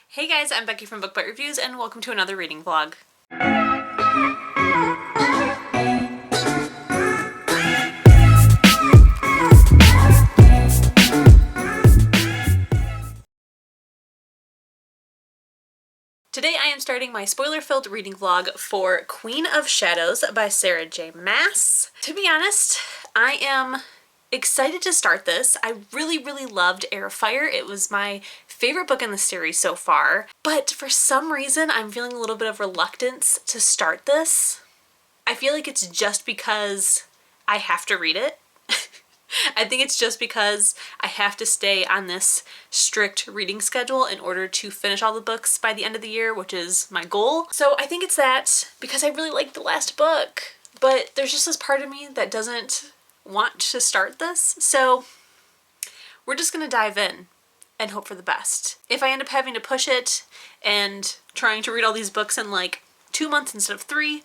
Hey guys, I'm Becky from Book Bite Reviews and welcome to another reading vlog. Today I am starting my spoiler-filled reading vlog for Queen of Shadows by Sarah J. Maas. To be honest, I am excited to start this. I really loved Air of Fire. It was my favorite book in the series so far, but for some reason I'm feeling a little bit of reluctance to start this. I feel like it's just because I have to read it. I think it's just because I have to stay on this strict reading schedule in order to finish all the books by the end of the year, which is my goal. So I think it's that, because I really liked the last book, but there's just this part of me that doesn't want to start this. So we're just gonna dive in and hope for the best. If I end up having to push it and trying to read all these books in like 2 months instead of 3,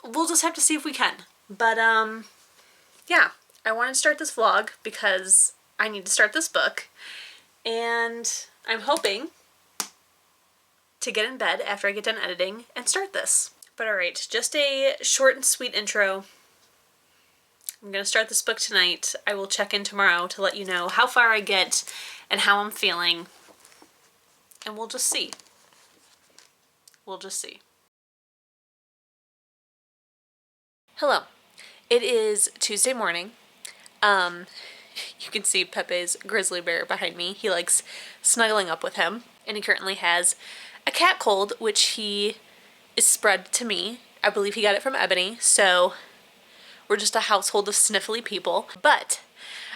we'll just have to see if we can. But yeah. I wanted to start this vlog because I need to start this book, and I'm hoping to get in bed after I get done editing and start this. But alright, just a short and sweet intro. I'm going to start this book tonight. I will check in tomorrow to let you know how far I get and how I'm feeling, and we'll just see. We'll just see. Hello. It is Tuesday morning. You can see Pepe's grizzly bear behind me. He likes snuggling up with him, and he currently has a cat cold, which he is spread to me. I believe he got it from Ebony, so we're just a household of sniffly people. But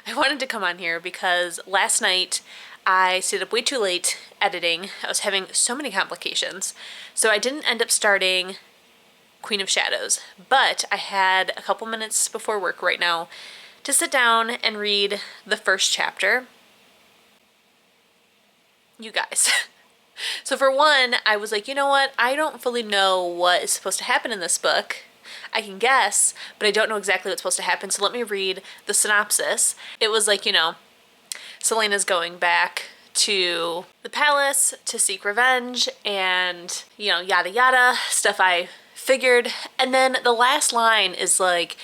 I wanted to come on here because last night I stayed up way too late editing. I was having so many complications, so I didn't end up starting Queen of Shadows, but I had a couple minutes before work right now to sit down and read the first chapter. You guys. So for one, I was like, you know what? I don't fully know what is supposed to happen in this book. I can guess, but I don't know exactly what's supposed to happen, so let me read the synopsis. It was like, you know, Selena's going back to the palace to seek revenge and, you know, yada yada, stuff I figured. And then the last line is like,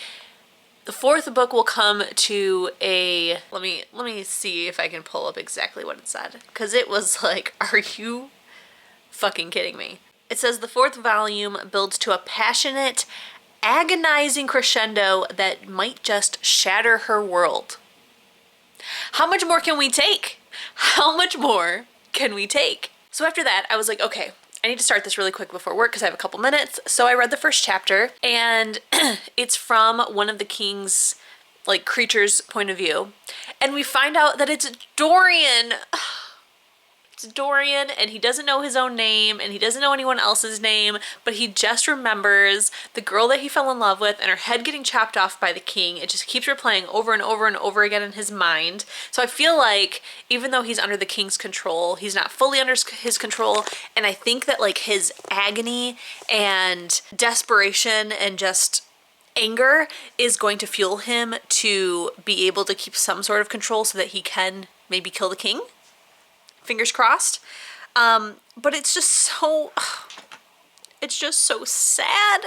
the fourth book will come to a, let me see if I can pull up exactly what it said, because it was like, are you fucking kidding me? It says the fourth volume builds to a passionate, agonizing crescendo that might just shatter her world. How much more can we take? How much more can we take? So after that, I was like, okay, I need to start this really quick before work because I have a couple minutes. So I read the first chapter, and it's from one of the king's like creatures' point of view. And we find out that it's Dorian. It's Dorian, and he doesn't know his own name, and he doesn't know anyone else's name, but he just remembers the girl that he fell in love with and her head getting chopped off by the king. It just keeps replaying over and over and over again in his mind. So I feel like even though he's under the king's control, he's not fully under his control, and I think that like his agony and desperation and just anger is going to fuel him to be able to keep some sort of control so that he can maybe kill the king. Fingers crossed. But it's just so sad.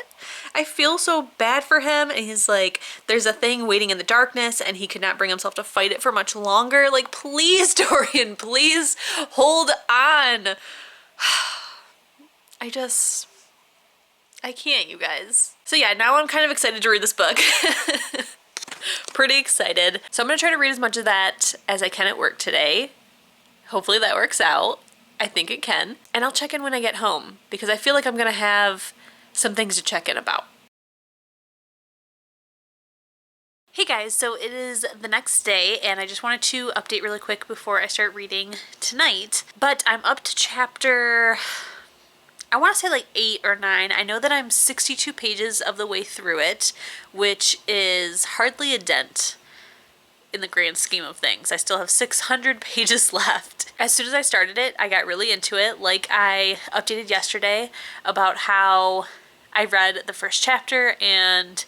I feel so bad for him, and he's like, there's a thing waiting in the darkness and he could not bring himself to fight it for much longer. Like, please, Dorian, please hold on. I can't, you guys. So yeah, now I'm kind of excited to read this book. Pretty excited. So I'm gonna try to read as much of that as I can at work today. Hopefully that works out. I think it can. And I'll check in when I get home because I feel like I'm gonna have some things to check in about. Hey guys, so it is the next day and I just wanted to update really quick before I start reading tonight. But I'm up to chapter, I want to say like 8 or 9. I know that I'm 62 pages of the way through it, which is hardly a dent in the grand scheme of things. I still have 600 pages left. As soon as I started it, I got really into it. Like I updated yesterday about how I read the first chapter and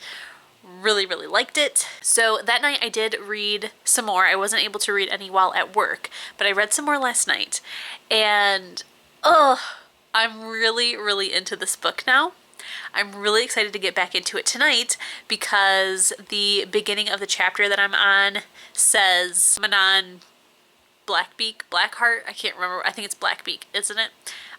Really, really liked it. So that night I did read some more. I wasn't able to read any while at work, but I read some more last night. And, I'm really, really into this book now. I'm really excited to get back into it tonight because the beginning of the chapter that I'm on says Manon Blackheart. I can't remember. I think it's Blackbeak, isn't it?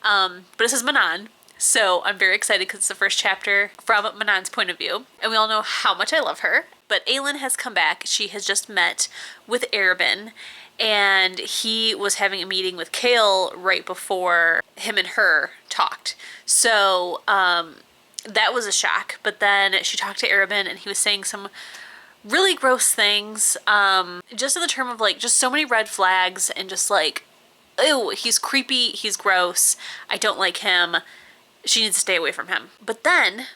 But it says Manon. So I'm very excited because it's the first chapter from Manon's point of view. And we all know how much I love her. But Aelin has come back. She has just met with Arobynn. And he was having a meeting with Chaol right before him and her talked. So that was a shock. But then she talked to Arobynn and he was saying some really gross things. Just in the term of like just so many red flags and just like, ew, he's creepy, he's gross, I don't like him. She needs to stay away from him. But then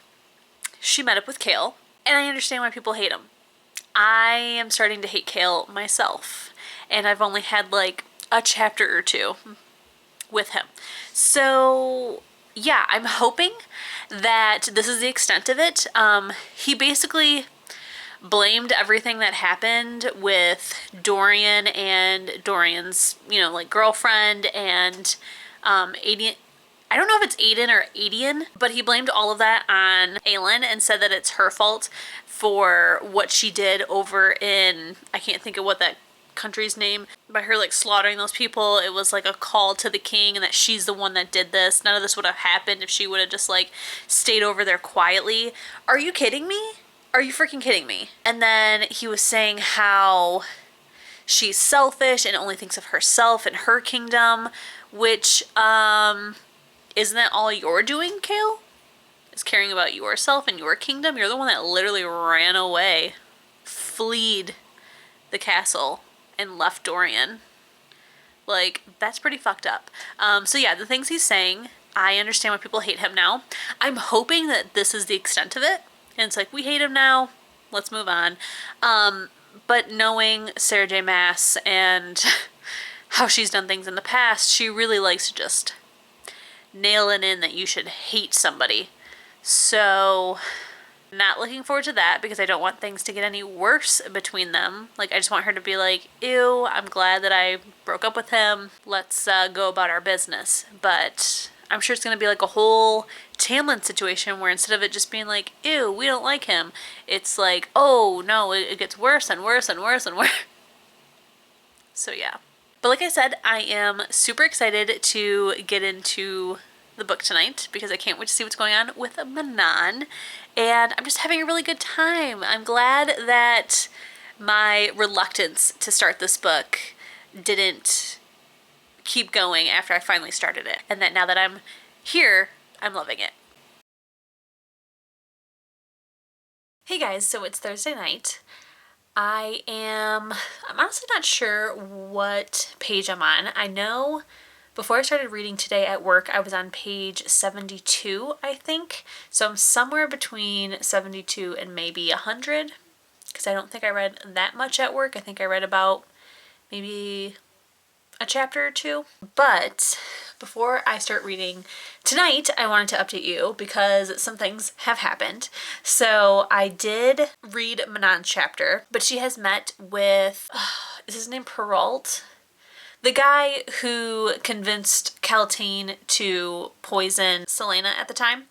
she met up with Chaol, and I understand why people hate him. I am starting to hate Chaol myself, and I've only had like a chapter or two with him. So yeah, I'm hoping that this is the extent of it. He basically blamed everything that happened with Dorian and Dorian's, like girlfriend and Aiden. I don't know if it's Aiden or Adian, but he blamed all of that on Aelin and said that it's her fault for what she did over in, I can't think of what that country's name, by her like slaughtering those people. It was like a call to the king and that she's the one that did this. None of this would have happened if she would have just like stayed over there quietly. Are you kidding me? Are you freaking kidding me? And then he was saying how she's selfish and only thinks of herself and her kingdom, which, isn't that all you're doing, Chaol? Is caring about yourself and your kingdom? You're the one that literally ran away, fleed the castle, and left Dorian. Like, that's pretty fucked up. So yeah, the things he's saying, I understand why people hate him now. I'm hoping that this is the extent of it. And it's like, we hate him now, let's move on. But knowing Sarah J. Maas and how she's done things in the past, she really likes to just nail it in that you should hate somebody. So, not looking forward to that because I don't want things to get any worse between them. Like, I just want her to be like, ew, I'm glad that I broke up with him. Let's go about our business. But I'm sure it's going to be like a whole Tamlin situation where instead of it just being like, ew, we don't like him, it's like, oh, no, it gets worse and worse and worse and worse. So, yeah. But like I said, I am super excited to get into the book tonight because I can't wait to see what's going on with Manon. And I'm just having a really good time. I'm glad that my reluctance to start this book didn't keep going after I finally started it. And that now that I'm here, I'm loving it. Hey guys, so it's Thursday night. I'm honestly not sure what page I'm on. I know before I started reading today at work, I was on page 72, I think. So I'm somewhere between 72 and maybe 100, because I don't think I read that much at work. I think I read about maybe a chapter or two. But before I start reading tonight, I wanted to update you because some things have happened. So I did read Manon's chapter, but she has met with, is his name Perrault? The guy who convinced Calathine to poison Selena at the time.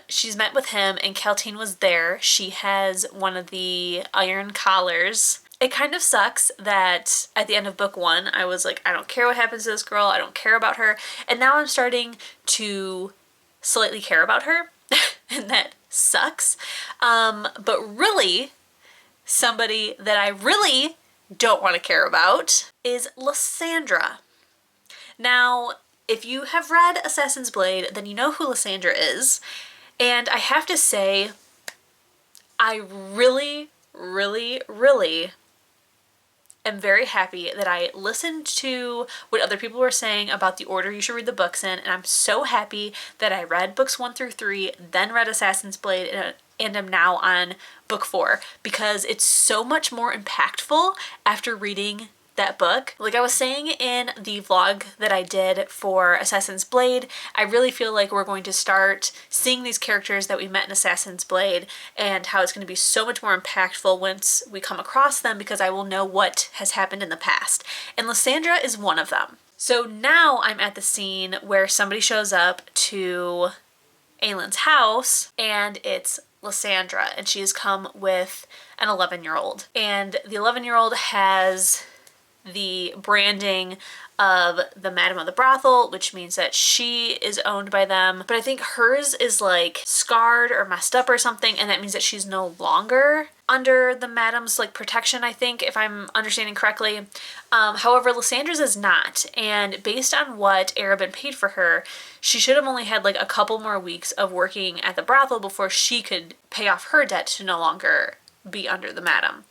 She's met with him and Calathine was there. She has one of the iron collars. It kind of sucks that at the end of book 1, I was like, I don't care what happens to this girl. I don't care about her. And now I'm starting to slightly care about her. And that sucks. But really, somebody that I really don't want to care about is Lysandra. Now, if you have read Assassin's Blade, then you know who Lysandra is. And I have to say, I really, really, really am very happy that I listened to what other people were saying about the order you should read the books in, and I'm so happy that I read books 1 through 3, then read Assassin's Blade, and am now on book 4, because it's so much more impactful after reading that book. Like I was saying in the vlog that I did for Assassin's Blade, I really feel like we're going to start seeing these characters that we met in Assassin's Blade and how it's going to be so much more impactful once we come across them, because I will know what has happened in the past. And Lysandra is one of them. So now I'm at the scene where somebody shows up to Aylin's house, and it's Lysandra, and she has come with an 11-year-old. And the 11-year-old has the branding of the Madam of the Brothel, which means that she is owned by them. But I think hers is like scarred or messed up or something, and that means that she's no longer under the Madam's like protection, I think, if I'm understanding correctly. However, Lysandra's is not, and based on what Arobynn paid for her, she should have only had like a couple more weeks of working at the brothel before she could pay off her debt to no longer be under the Madam.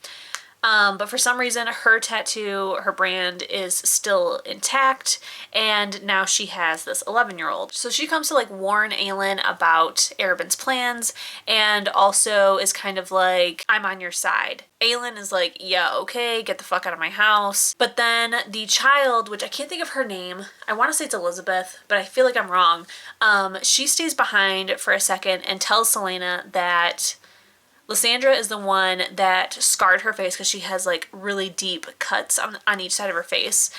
But for some reason, her tattoo, her brand is still intact, and now she has this 11-year-old. So she comes to like warn Aylin about Arobynn's plans, and also is kind of like, I'm on your side. Aylin is like, yeah, okay, get the fuck out of my house. But then the child, which I can't think of her name, I want to say it's Elizabeth, but I feel like I'm wrong. She stays behind for a second and tells Selena that Lysandra is the one that scarred her face because she has like really deep cuts on each side of her face.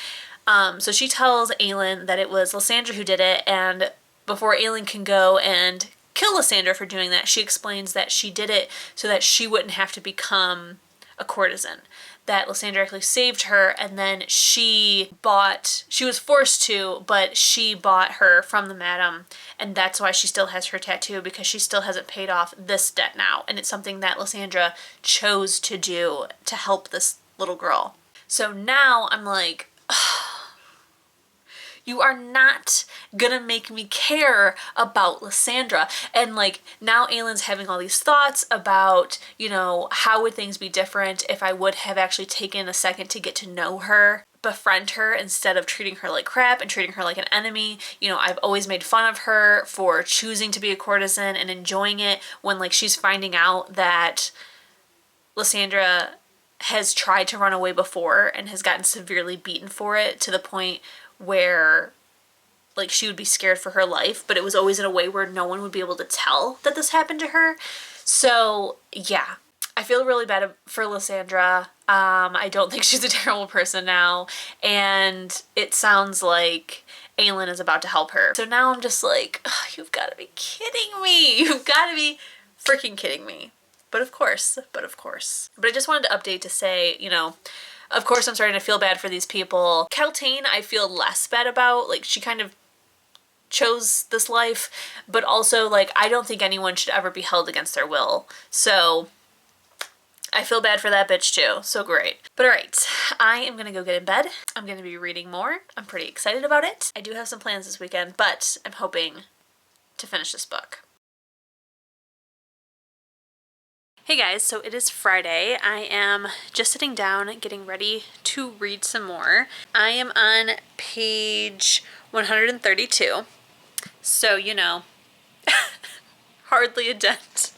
So she tells Aylin that it was Lysandra who did it, and before Aylin can go and kill Lysandra for doing that, she explains that she did it so that she wouldn't have to become a courtesan. That Lysandra actually saved her, and then she was forced to, but she bought her from the Madam, and that's why she still has her tattoo, because she still hasn't paid off this debt now, and it's something that Lysandra chose to do to help this little girl. So now I'm like, you are not gonna make me care about Lysandra. And like now Aylin's having all these thoughts about, you know, how would things be different if I would have actually taken a second to get to know her, befriend her, instead of treating her like crap and treating her like an enemy. You know, I've always made fun of her for choosing to be a courtesan and enjoying it when like she's finding out that Lysandra has tried to run away before and has gotten severely beaten for it, to the point where like she would be scared for her life, but it was always in a way where no one would be able to tell that this happened to her. So yeah, I feel really bad for Lysandra. I don't think she's a terrible person now, and it sounds like Aylin is about to help her. So now I'm just like, you've got to be kidding me. You've got to be freaking kidding me. But of course. But I just wanted to update to say, you know, of course I'm starting to feel bad for these people. Keltaine I feel less bad about. Like, she kind of chose this life, but also like I don't think anyone should ever be held against their will. So I feel bad for that bitch too. So great. But alright, I am gonna go get in bed. I'm gonna be reading more. I'm pretty excited about it. I do have some plans this weekend, but I'm hoping to finish this book. Hey guys, so it is Friday. I am just sitting down getting ready to read some more. I am on page 132. So, you know, hardly a dent.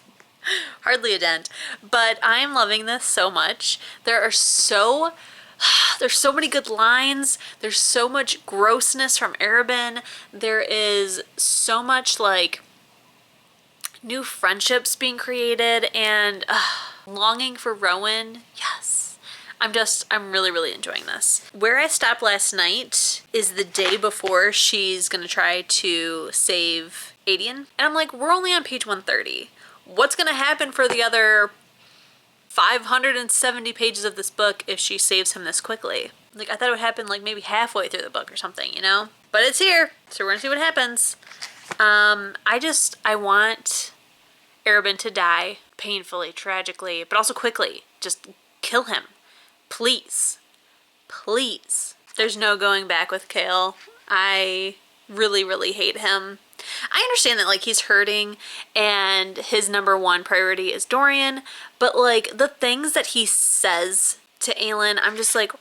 Hardly a dent. But I am loving this so much. There's so many good lines. There's so much grossness from Arobynn. There is so much like new friendships being created, and longing for Rowan. Yes. I'm really, really enjoying this. Where I stopped last night is the day before she's gonna try to save Adian. And I'm like, we're only on page 130. What's gonna happen for the other 570 pages of this book if she saves him this quickly? Like, I thought it would happen like maybe halfway through the book or something, you know? But it's here, so we're gonna see what happens. I want Arobynn to die painfully, tragically, but also quickly. Just kill him. Please. Please. There's no going back with Kale. I really, really hate him. I understand that, like, he's hurting and his number one priority is Dorian, but, like, the things that he says to Aylin, I'm just like,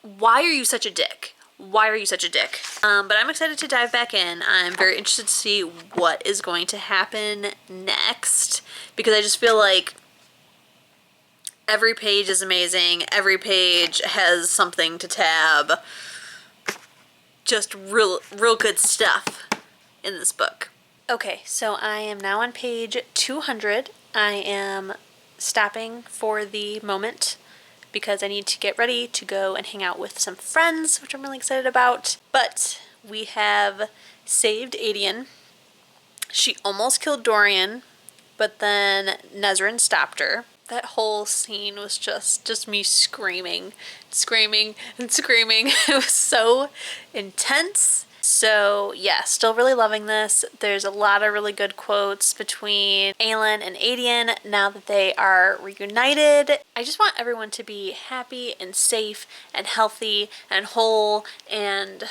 why are you such a dick? Why are you such a dick? But I'm excited to dive back in. I'm very interested to see what is going to happen next, because I just feel like Every page is amazing. Every page has something to tab. Just real good stuff in this book. Okay, so I am now on page 200. I am stopping for the moment because I need to get ready to go and hang out with some friends, which I'm really excited about. But we have saved Adian. She almost killed Dorian, but then Nezrin stopped her. That whole scene was just me screaming and screaming. It was so intense. So yeah, still really loving this. There's a lot of really good quotes between Aelin and Adian now that they are reunited. I just want everyone to be happy and safe and healthy and whole and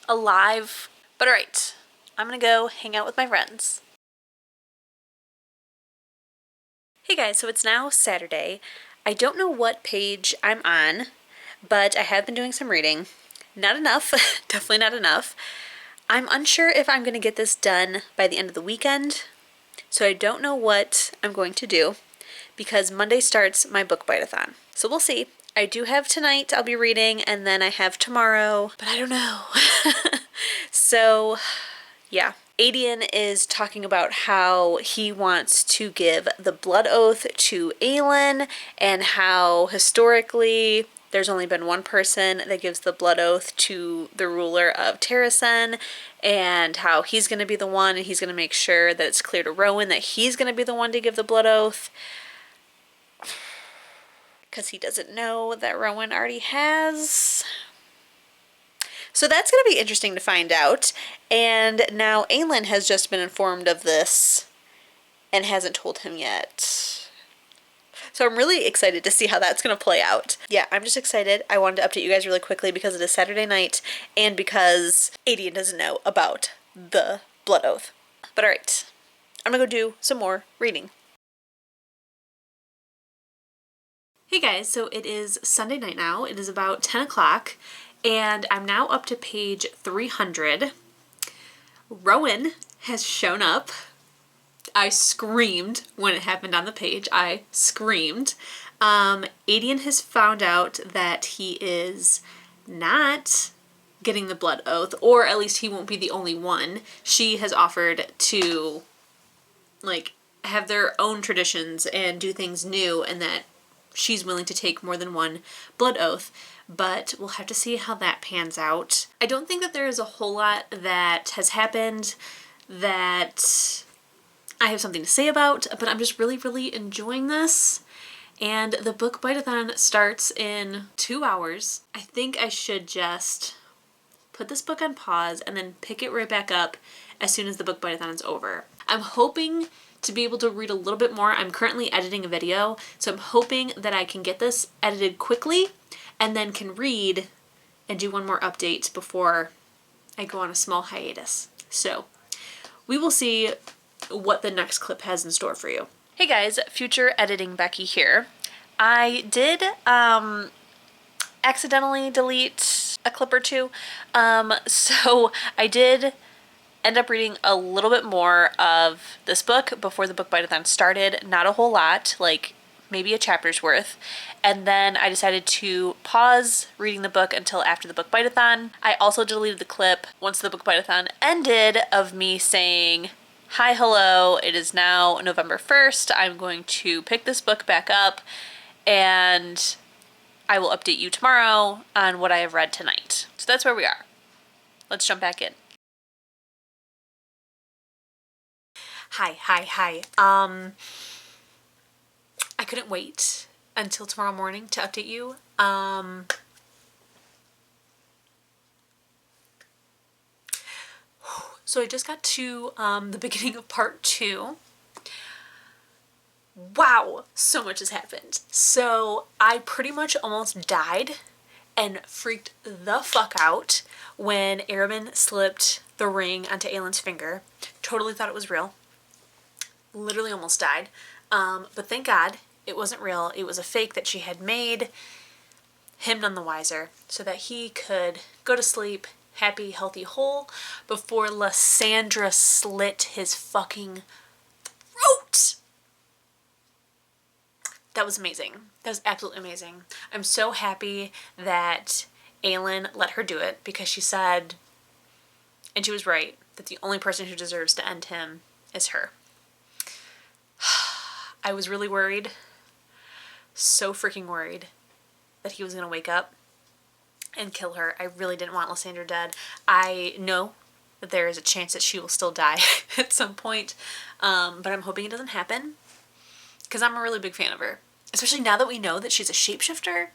alive. But alright, I'm gonna go hang out with my friends. Hey guys, so it's now Saturday. I don't know what page I'm on, but I have been doing some reading. Not enough, definitely not enough. I'm unsure if I'm going to get this done by the end of the weekend, so I don't know what I'm going to do because Monday starts my book bite-a-thon. So we'll see. I do have tonight I'll be reading, and then I have tomorrow, but I don't know. So, yeah. Adian is talking about how he wants to give the blood oath to Aelin and how historically there's only been one person that gives the blood oath to the ruler of Terrasen, and how he's going to be the one and he's going to make sure that it's clear to Rowan that he's going to be the one to give the blood oath. Because he doesn't know that Rowan already has. So that's going to be interesting to find out. And now Aelin has just been informed of this and hasn't told him yet. So I'm really excited to see how that's going to play out. Yeah, I'm just excited. I wanted to update you guys really quickly because it is Saturday night and because Adian doesn't know about the blood oath. But alright, I'm going to go do some more reading. Hey guys, so it is Sunday night now. It is about 10 o'clock. And I'm now up to page 300. Rowan has shown up. I screamed when it happened on the page. I screamed. Adian has found out that he is not getting the blood oath, or at least he won't be the only one. She has offered to, like, have their own traditions and do things new, and that she's willing to take more than one blood oath. But we'll have to see how that pans out. I don't think that there is a whole lot that has happened that I have something to say about, but I'm just really, really enjoying this. And the book bite-a-thon starts in 2 hours. I think I should just put this book on pause and then pick it right back up as soon as the book bite-a-thon is over. I'm hoping to be able to read a little bit more. I'm currently editing a video, so I'm hoping that I can get this edited quickly and then can read and do one more update before I go on a small hiatus. So we will see what the next clip has in store for you. Hey guys, future editing Becky here. I did accidentally delete a clip or two. So I did end up reading a little bit more of this book before the book bite-a-thon started. Not a whole lot, like maybe a chapter's worth. And then I decided to pause reading the book until after the book bite-a-thon. I also deleted the clip once the book bite-a-thon ended of me saying, "Hi, hello, it is now November 1st. I'm going to pick this book back up and I will update you tomorrow on what I have read tonight." So that's where we are. Let's jump back in. Hi. I couldn't wait until tomorrow morning to update you. So I just got to the beginning of part 2. Wow, so much has happened. So I pretty much almost died and freaked the fuck out when Arabin slipped the ring onto Aelin's finger. Totally thought it was real. Literally almost died. But thank God it wasn't real. It was a fake that she had made, him none the wiser, so that he could go to sleep happy, healthy, whole before Lysandra slit his fucking throat. That was amazing. That was absolutely amazing. I'm so happy that Aelin let her do it because she said, and she was right, that the only person who deserves to end him is her. I was really worried, so freaking worried, that he was going to wake up and kill her. I really didn't want Lysandra dead. I know that there is a chance that she will still die at some point, but I'm hoping it doesn't happen because I'm a really big fan of her. Especially now that we know that she's a shapeshifter.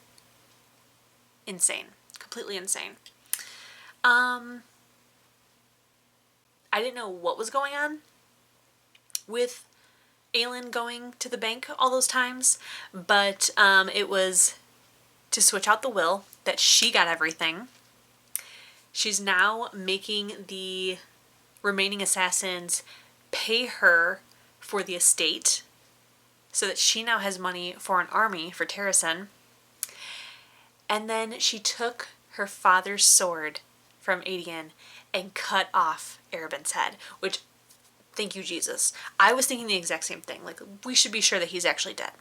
Insane. Completely insane. I didn't know what was going on with Aelin going to the bank all those times, but it was to switch out the will, that she got everything. She's now making the remaining assassins pay her for the estate so that she now has money for an army for Terrasen. And then she took her father's sword from Aedion and cut off Erebin's head, which, thank you, Jesus. I was thinking the exact same thing. Like, we should be sure that he's actually dead.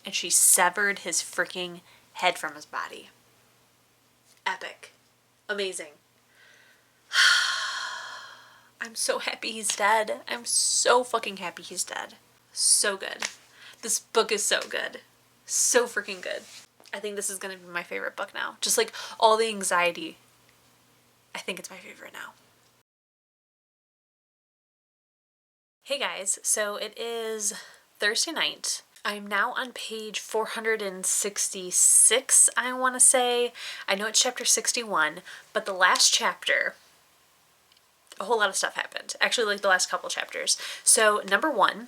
And she severed his freaking head from his body. Epic. Amazing. I'm so happy he's dead. I'm so fucking happy he's dead. So good. This book is so good. So freaking good. I think this is going to be my favorite book now. Just like all the anxiety. I think it's my favorite now. Hey guys, so it is Thursday night. I'm now on page 466, I want to say. I know it's chapter 61, but the last chapter, a whole lot of stuff happened. Actually, like the last couple chapters. So, number one,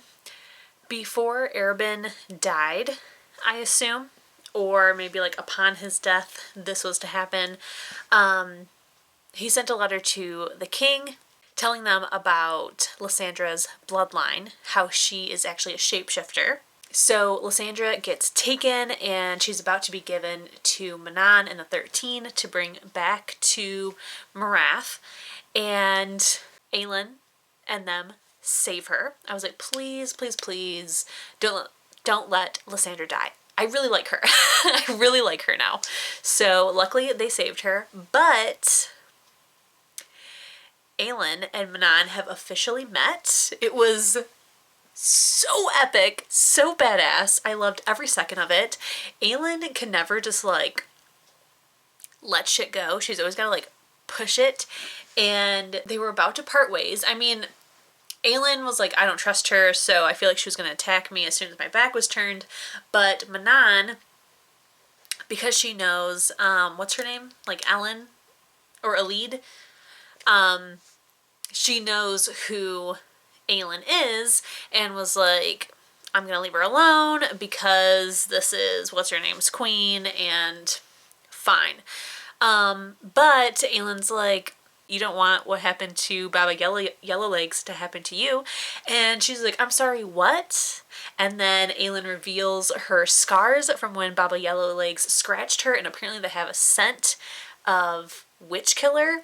before Erebin died, I assume, or maybe like upon his death, this was to happen, he sent a letter to the king telling them about Lysandra's bloodline, how she is actually a shapeshifter. So Lysandra gets taken and she's about to be given to Manon and the 13 to bring back to Marath. And Aelin and them save her. I was like, please, please, please, don't let Lysandra die. I really like her. I really like her now. So luckily they saved her, but Aelin and Manon have officially met. It was so epic, so badass. I loved every second of it. Aelin can never just like let shit go. She's always gotta like push it. And they were about to part ways. I mean, Aelin was like, I don't trust her, so I feel like she was gonna attack me as soon as my back was turned. But Manon, because she knows, what's her name? Like Ellen or Alid. She knows who Aelin is and was like, I'm gonna leave her alone because this is what's her name's queen and fine. But Aelin's like, you don't want what happened to Baba Yellowlegs to happen to you. And she's like, I'm sorry, what? And then Aelin reveals her scars from when Baba Yellowlegs scratched her, and apparently they have a scent of witch killer,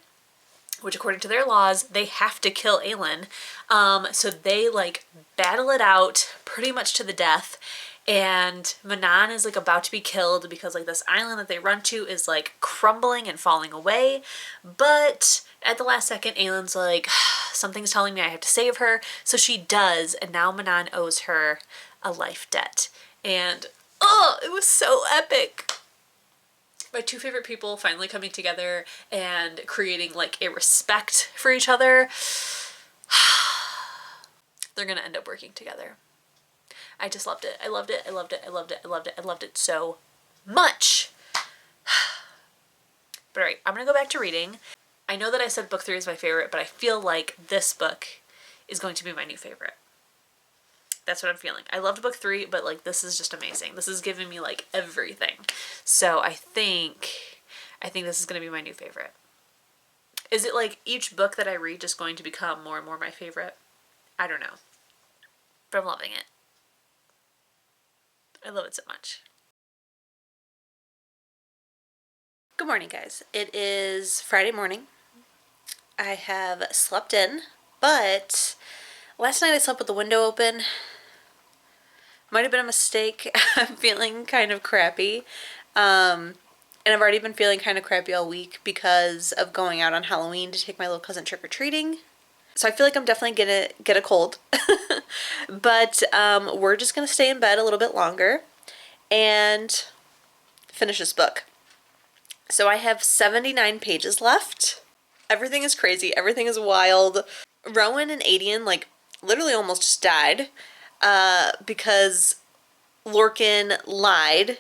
which according to their laws, they have to kill Aelin. So they like battle it out pretty much to the death. And Manon is like about to be killed because like this island that they run to is like crumbling and falling away. But at the last second, Aelin's like, something's telling me I have to save her. So she does. And now Manon owes her a life debt. And oh, it was so epic. My two favorite people finally coming together and creating like a respect for each other. They're gonna end up working together. I just loved it. I loved it. I loved it. I loved it. I loved it. I loved it so much. But alright, I'm gonna go back to reading. I know that I said book 3 is my favorite, but I feel like this book is going to be my new favorite. That's what I'm feeling. I loved book 3, but like this is just amazing. This is giving me like everything. So I think this is going to be my new favorite. Is it like each book that I read just going to become more and more my favorite? I don't know. But I'm loving it. I love it so much. Good morning, guys. It is Friday morning. I have slept in, but last night I slept with the window open. Might have been a mistake. I'm feeling kind of crappy. And I've already been feeling kind of crappy all week because of going out on Halloween to take my little cousin trick-or-treating. So I feel like I'm definitely gonna get a cold. But we're just gonna stay in bed a little bit longer and finish this book. So I have 79 pages left. Everything is crazy. Everything is wild. Rowan and Adian, like, literally almost just died because Lorcan lied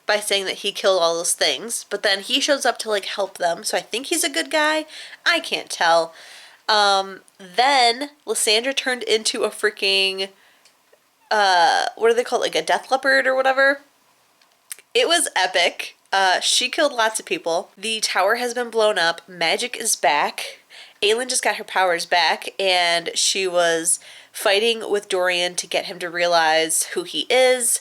by saying that he killed all those things. But then he shows up to, like, help them. So I think he's a good guy. I can't tell. Then Lysandra turned into a freaking, what do they call it? Like a death leopard or whatever. It was epic. She killed lots of people. The tower has been blown up. Magic is back. Aelin just got her powers back, and she was fighting with Dorian to get him to realize who he is.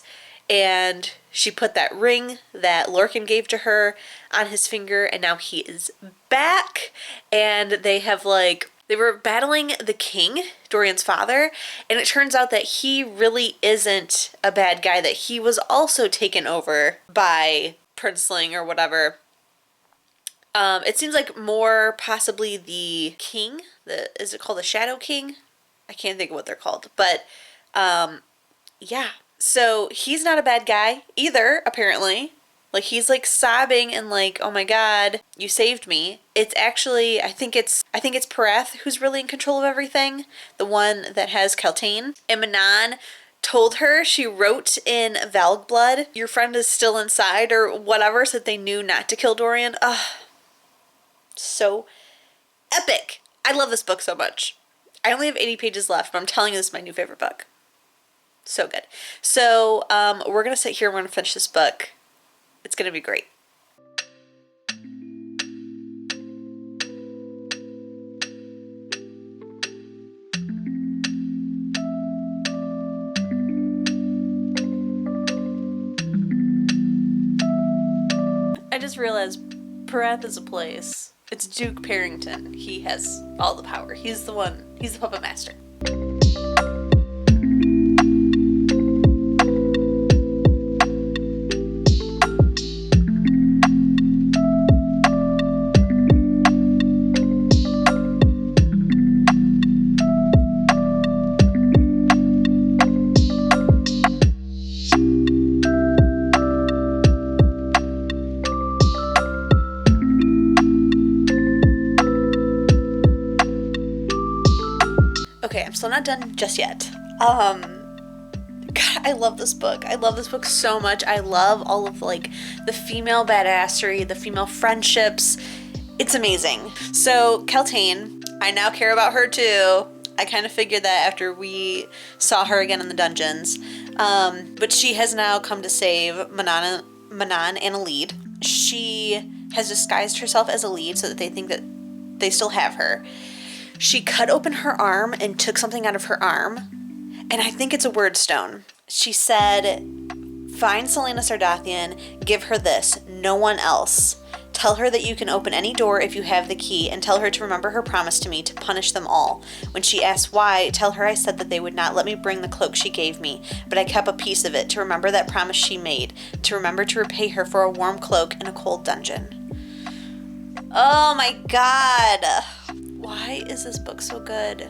And she put that ring that Lorcan gave to her on his finger, and now he is back. And they have, like, they were battling the king, Dorian's father, and it turns out that he really isn't a bad guy, that he was also taken over by Princeling or whatever. It seems like more possibly the king, is it called the Shadow King? I can't think of what they're called, but yeah. So he's not a bad guy either, apparently. Like, he's like sobbing and like, oh my god, you saved me. It's actually, I think it's Parath who's really in control of everything. The one that has Keltane. And Manon told her, she wrote in Valgblood, your friend is still inside or whatever, so that they knew not to kill Dorian. Ugh. So epic. I love this book so much. I only have 80 pages left, but I'm telling you, this is my new favorite book. So good. So we're going to sit here. We're going to finish this book. It's going to be great. I just realized Parath is a place. It's Duke Parrington. He has all the power. He's the one. He's the puppet master. Okay, I'm still not done just yet. God, I love this book. I love this book so much. I love all of, like, the female badassery, the female friendships. It's amazing. So, Keltane, I now care about her too. I kind of figured that after we saw her again in the dungeons. But she has now come to save Manon and a lead. She has disguised herself as a lead so that they think that they still have her. She cut open her arm and took something out of her arm, and I think it's a word stone. She said, find Selena Sardathian, give her this, no one else. Tell her that you can open any door if you have the key, and tell her to remember her promise to me to punish them all. When she asks why, tell her I said that they would not let me bring the cloak she gave me, but I kept a piece of it to remember that promise she made, to remember to repay her for a warm cloak in a cold dungeon. Oh my god! Why is this book so good?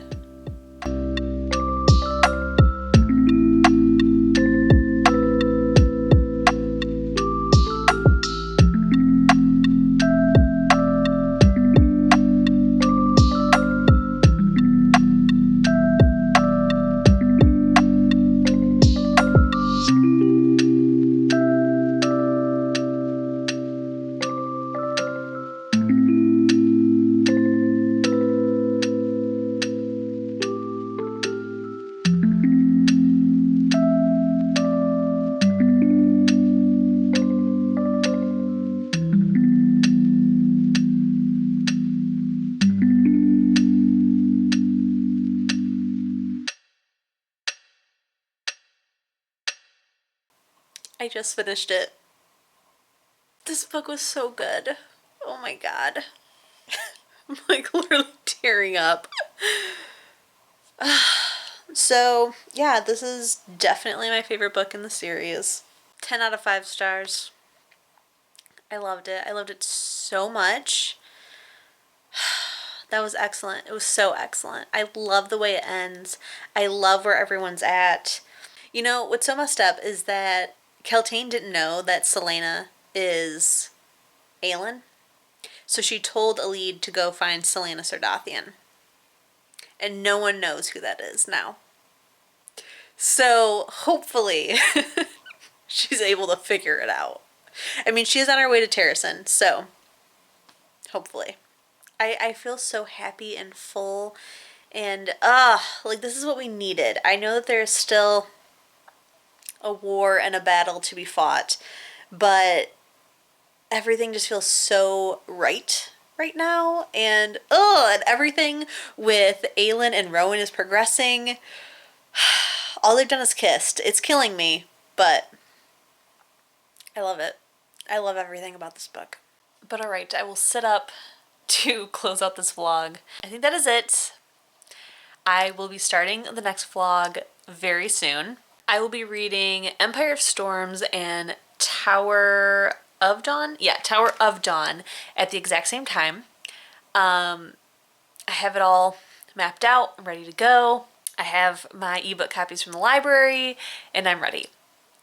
I just finished it. This book was so good. Oh my god. I'm like literally tearing up. So, yeah, this is definitely my favorite book in the series. 10 out of 5 stars. I loved it. I loved it so much. That was excellent. It was so excellent. I love the way it ends. I love where everyone's at. You know, what's so messed up is that Keltane didn't know that Selena is Aelin. So she told Alid to go find Selena Sardathian. And no one knows who that is now. So hopefully she's able to figure it out. I mean, she is on her way to Terrasen, so hopefully. I feel so happy and full, and like this is what we needed. I know that there's still a war and a battle to be fought, but everything just feels so right now, and everything with Aelin and Rowan is progressing. All they've done is kissed. It's killing me, but I love it. I love everything about this book. But alright, I will sit up to close out this vlog. I think that is it. I will be starting the next vlog very soon. I will be reading Empire of Storms and Tower of Dawn? Yeah, Tower of Dawn at the exact same time. I have it all mapped out. I'm ready to go. I have my ebook copies from the library, and I'm ready.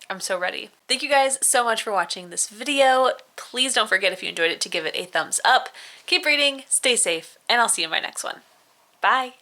I'm so ready. Thank you guys so much for watching this video. Please don't forget, if you enjoyed it, to give it a thumbs up. Keep reading, stay safe, and I'll see you in my next one. Bye!